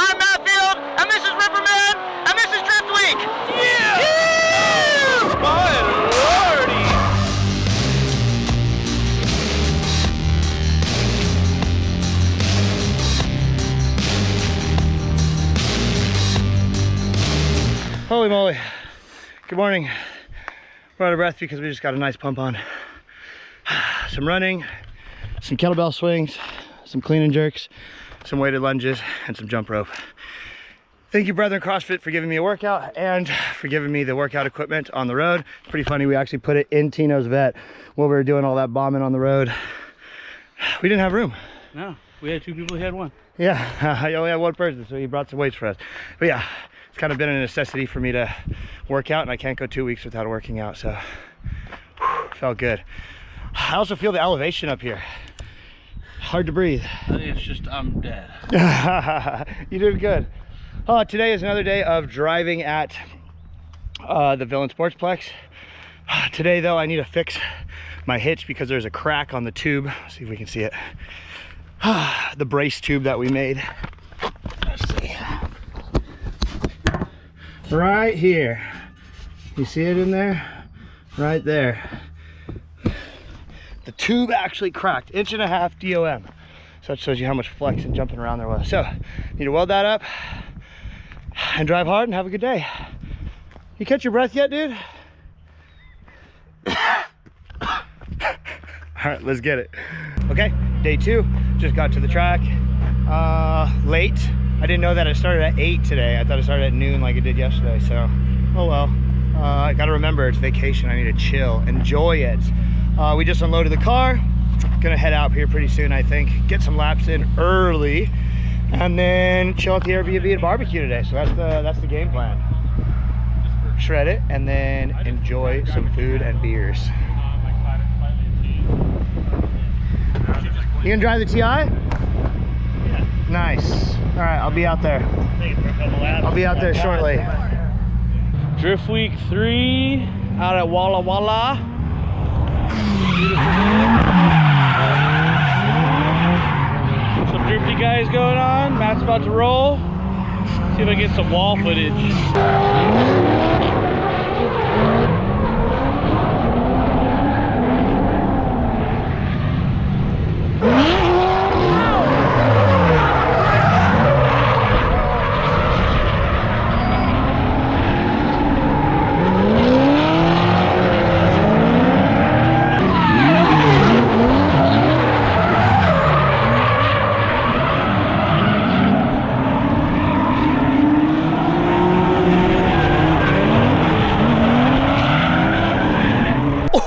I'm Matt Field, and this is Ripperman, and this is Drift Week. Yeah! My lordy! Holy moly. Good morning. We're out of breath because we just got a nice pump on. Some running, some kettlebell swings, some clean and jerks, some weighted lunges, and some jump rope. Thank you, Brethren CrossFit, for giving me a workout and for giving me the workout equipment on the road. It's pretty funny, we actually put it in Tino's vet while we were doing all that bombing on the road. We didn't have room. No, we had 2 people, he had 1. Yeah, I only had 1 person, so he brought some weights for us. But yeah, it's kind of been a necessity for me to work out, and I can't go 2 weeks without working out, so felt good. I also feel the elevation up here. Hard to breathe. It's just, I'm dead. You did good. Today is another day of driving at the Villain Sportsplex. Today though, I need to fix my hitch because there's a crack on the tube. Let's see if we can see it. The brace tube that we made. Let's see. Right here. You see it in there? Right there. The tube actually cracked, 1.5 inch DOM. So that shows you how much flex and jumping around there was. So, need to weld that up and drive hard and have a good day. You catch your breath yet, dude? All right, let's get it. Okay, day 2, just got to the track. Late. I didn't know that it started at 8 today. I thought it started at noon like it did yesterday, so, oh well. I gotta remember it's vacation, I need to chill, enjoy it. We just unloaded the car. Gonna head out here pretty soon, I think. Get some laps in early, and then chill at the Airbnb and barbecue today. So that's the game plan. Shred it, and then enjoy some food and beers. You gonna drive the TI? Yeah. Nice. All right, I'll be out there. Take it for a couple laps. I'll be out there shortly. Drift Week 3 out at Walla Walla. Some drifty guys going on. Matt's about to roll. See if I get some wall footage.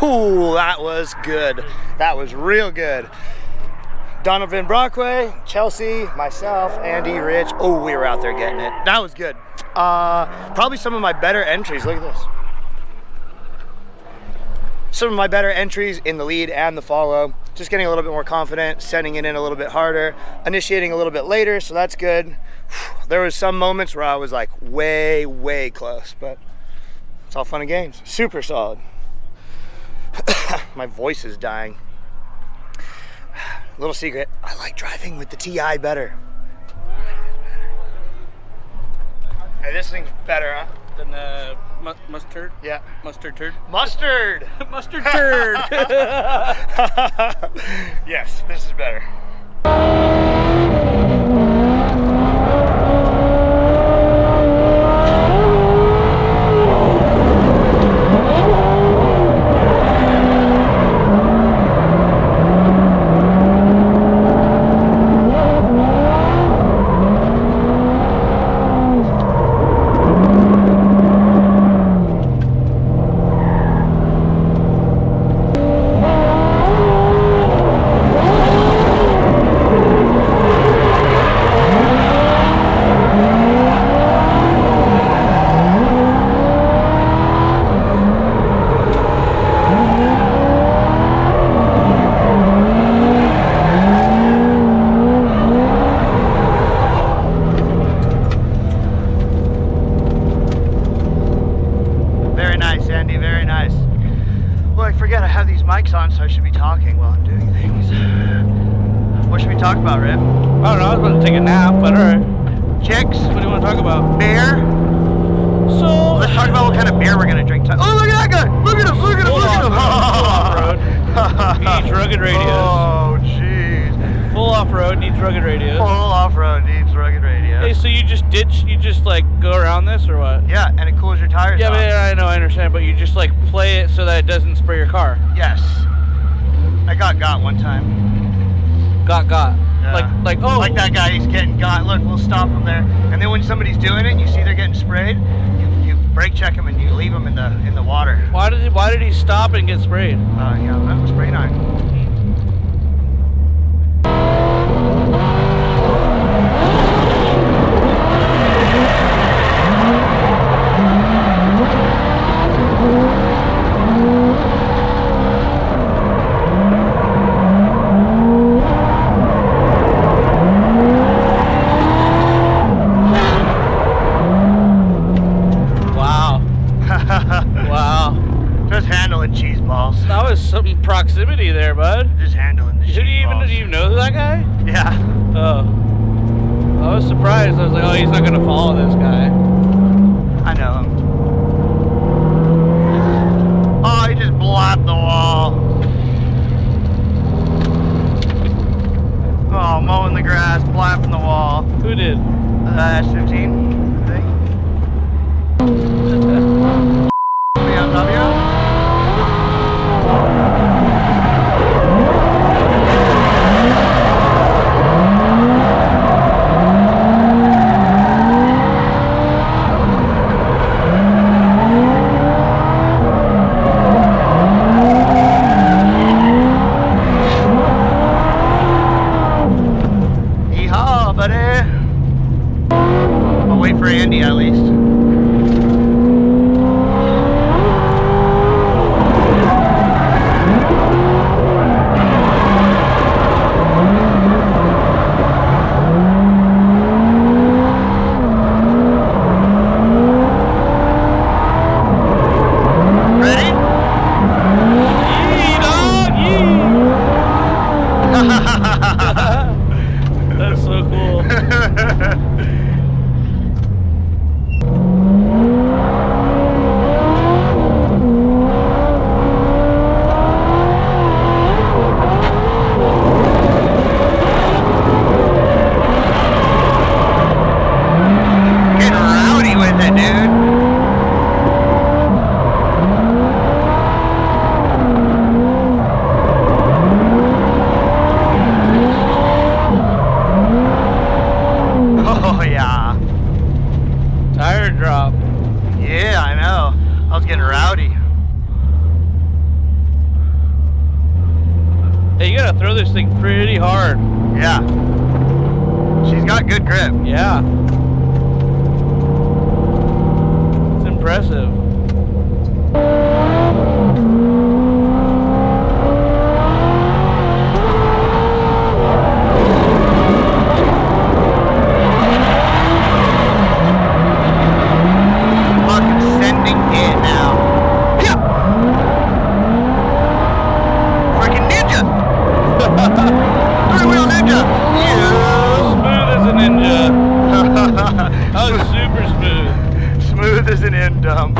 Ooh, that was good. That was real good. Donovan Brockway, Chelsea, myself, Andy, Rich. Oh, we were out there getting it. That was good. Probably some of my better entries. Look at this. Some of my better entries in the lead and the follow. Just getting a little bit more confident, sending it in a little bit harder, initiating a little bit later, so that's good. There was some moments where I was like way, way close, but it's all fun and games. Super solid. My voice is dying. Little secret, I like driving with the TI better. Hey, this thing's better, huh? Than the mustard? Yeah. Mustard turd? Mustard! Mustard turd! Yes, this is better. mics on, so I should be talking while I'm doing things. What should we talk about, Rip? I don't know, I was about to take a nap, but alright. chicks, What do you want to talk about? beer. So Let's talk about what kind of beer we're gonna drink tonight. Oh, look at that guy! Look at him! Look at him! Look at him! Full off-road. Needs rugged radios. Oh, jeez. Full off-road, needs rugged radios. Full off-road needs rugged radios. Hey, so you just ditch, you just like go around this or what? Yeah, and it cools your tires Yeah, off. but I know, I understand, but you just like play it so that it doesn't spray your car. Yes. I got one time. Got. Yeah. Like, oh. Like that guy, he's getting got. Look, we'll stop him there. And then when somebody's doing it and you see they're getting sprayed, you brake check them and you leave them in the water. Why did he stop and get sprayed? Yeah, that was spray nine. Wow. Just handling cheese balls. That was some proximity there, bud. Just handling the cheese balls. Do you know that guy? Yeah. Oh. I was surprised. I was like, oh, he's not gonna follow this guy. I know him. Oh, he just blocked the wall. Oh, mowing the grass, blapping the wall. Who did? That's 15, I think. Be on top of you? Yeehaw, buddy. I'll wait for Andy at least. Ready? Yee, dog, yee. That's so cool. Getting rowdy with it, dude. Oh yeah. Tire drop. Yeah, I know. I was getting rowdy. Hey, you gotta throw this thing pretty hard. Yeah. She's got good grip. Yeah. It's impressive. Fucking sending it now. Yeah. Freaking ninja. Three-wheel ninja. Yeah. Smooth as a ninja. That was super smooth. Smooth as an end dump.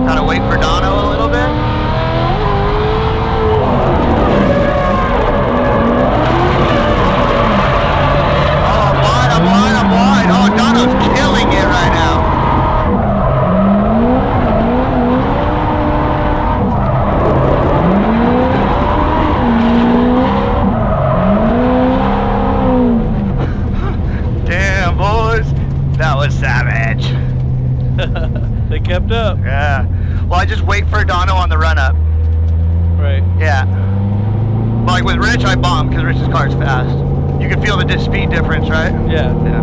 Gotta wait for Dono a little bit. Oh, I'm wide. Oh, Dono's killing it right now. Damn, boys. That was savage. They kept up. Yeah. Well, I just wait for Dono on the run up. Right. Yeah. But like with Rich, I bomb because Rich's car's fast. You can feel the speed difference, right? Yeah. Yeah.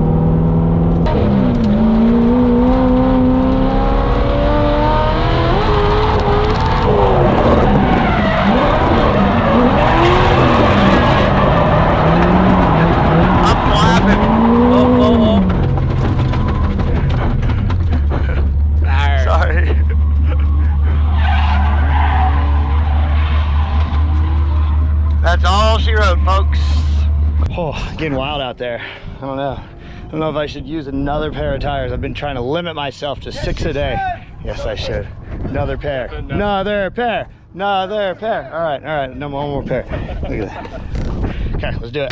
getting wild out there. I don't know. I don't know if I should use another pair of tires. I've been trying to limit myself to 6 a day. Yes, I should. Another pair. Another pair. Another pair. All right. No, one more pair. Look at that. Okay, let's do it.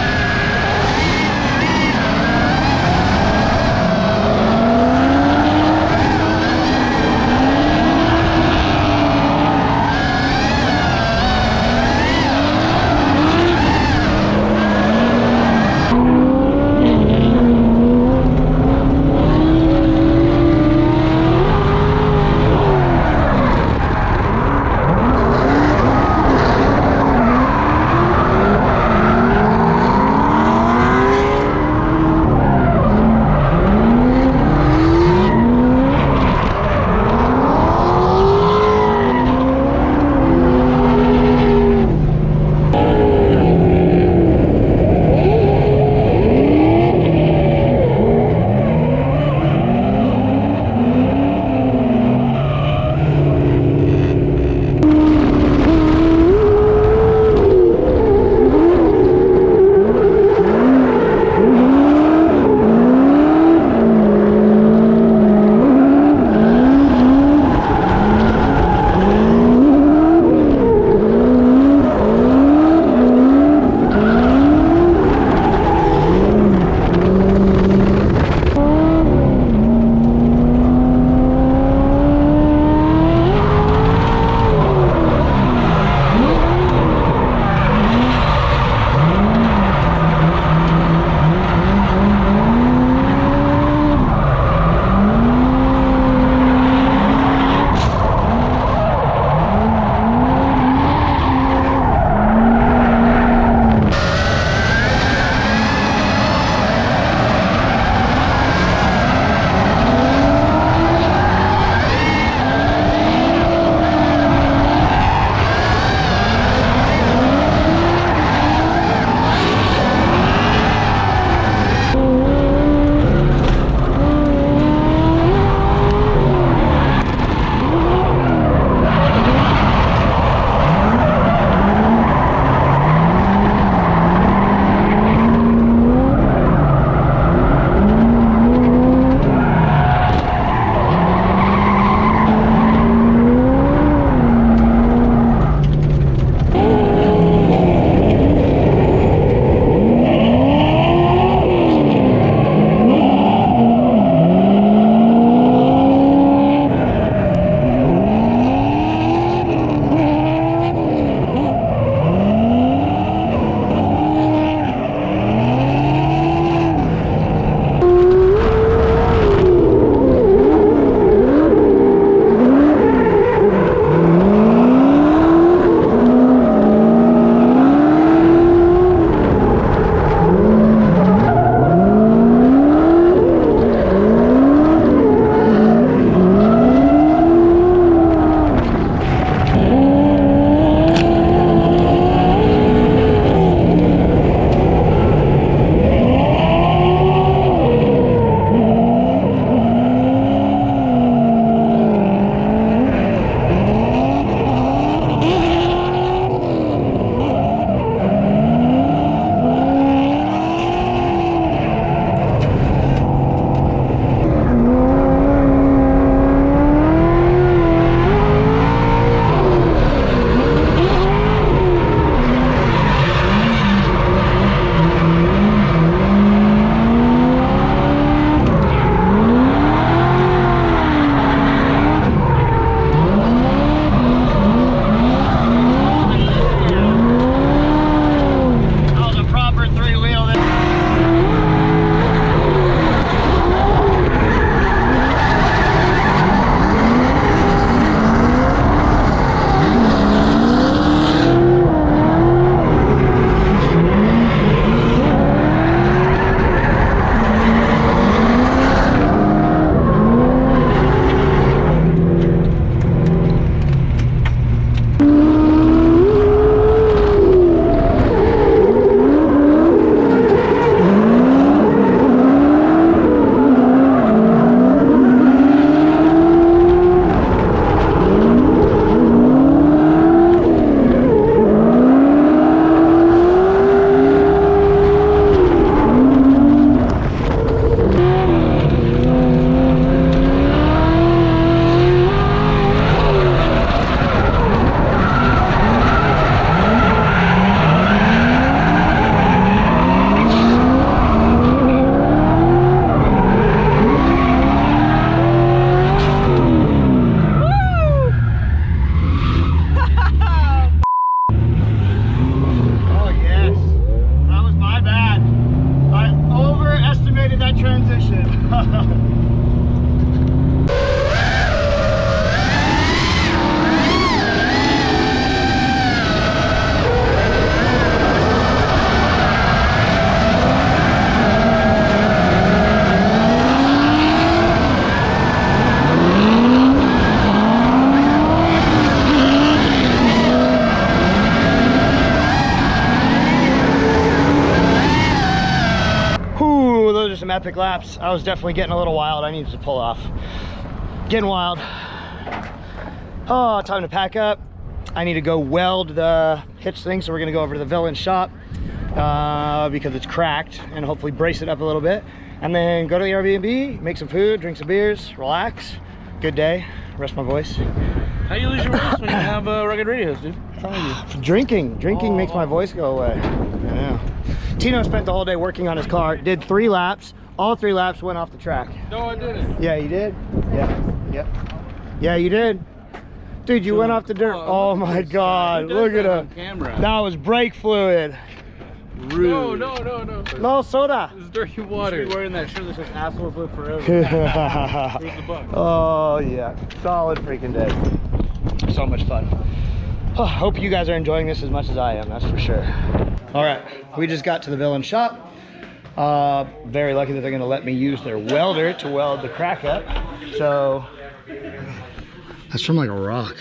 epic laps. I was definitely getting a little wild. I needed to pull off. Getting wild. Oh, time to pack up. I need to go weld the hitch thing, so we're gonna go over to the villain shop because it's cracked, and hopefully brace it up a little bit, and then go to the Airbnb, make some food, drink some beers, relax. Good day. Rest my voice. How you lose your voice when you have rugged radios, dude? What's wrong with you? Drinking makes my voice go away. I know. Tino spent the whole day working on his car, did 3 laps. All 3 laps went off the track. No, I didn't. Yeah, you did? Yeah. Yep. Yeah, you did. Dude, you went off the dirt. Oh my God, look at him. Camera. That was brake fluid. Rude. No. No soda. This is dirty water. You wearing that shirt that says assholes live forever. Where's the buck? Oh yeah, solid freaking day. So much fun. Oh, hope you guys are enjoying this as much as I am, that's for sure. All right, we just got to the villain shop. Very lucky that they're gonna let me use their welder to weld the crack up. So, that's from like a rock.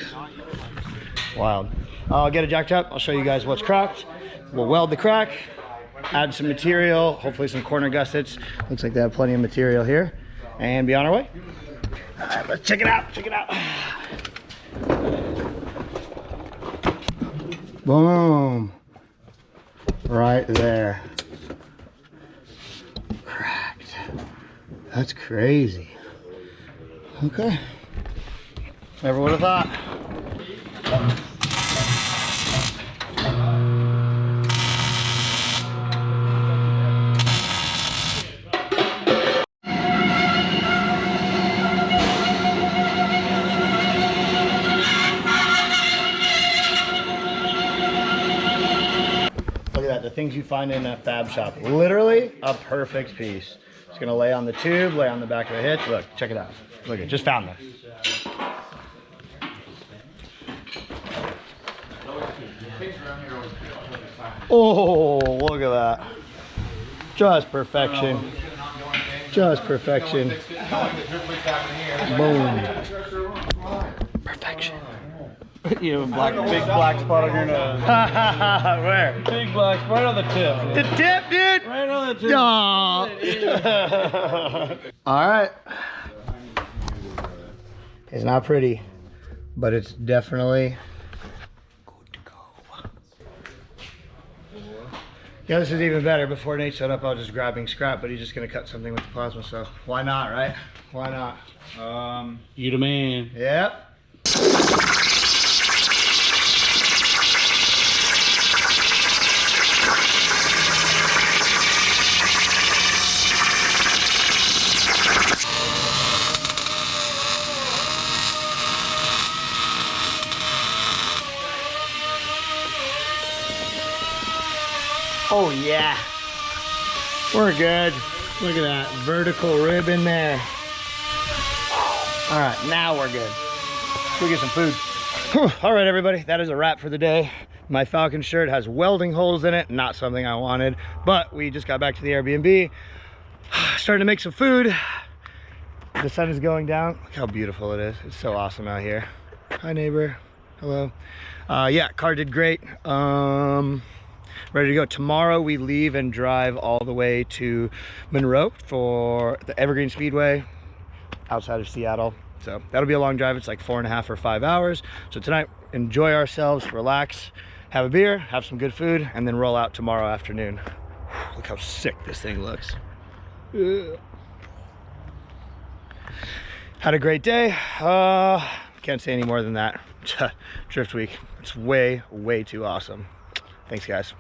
Wild. I'll get it jacked up. I'll show you guys what's cracked. We'll weld the crack, add some material, hopefully some corner gussets. Looks like they have plenty of material here, and be on our way. All right, let's check it out, Boom. Right there. Cracked. That's crazy. Okay. Never would have thought. Look at that, the things you find in a fab shop. Literally a perfect piece. It's gonna lay on the tube, lay on the back of the hitch. Look, check it out. Look, it just found this. Oh, look at that. Just perfection. Just perfection. Boom. Perfection. You have a big black spot on your nose. Where? Big black spot on the tip. The tip, dude? Right on the tip. No. All right. It's not pretty, but it's definitely good to go. Yeah, this is even better. Before Nate showed up, I was just grabbing scrap, but he's just gonna cut something with the plasma, so why not, right? Why not? You the man. Yep. Oh yeah, we're good. Look at that vertical rib in there. All right, now we're good. Let's go get some food. Whew. All right, everybody, that is a wrap for the day. My Falcon shirt has welding holes in it, not something I wanted, but we just got back to the Airbnb. Starting to make some food. The sun is going down. Look how beautiful it is. It's so awesome out here. Hi, neighbor. Hello. Yeah, car did great. Ready to go. Tomorrow we leave and drive all the way to Monroe for the Evergreen Speedway outside of Seattle. So that'll be a long drive. It's like 4.5 or 5 hours. So tonight, enjoy ourselves, relax, have a beer, have some good food, and then roll out tomorrow afternoon. Look how sick this thing looks. Had a great day. Can't say any more than that. Drift week. It's way, way too awesome. Thanks, guys.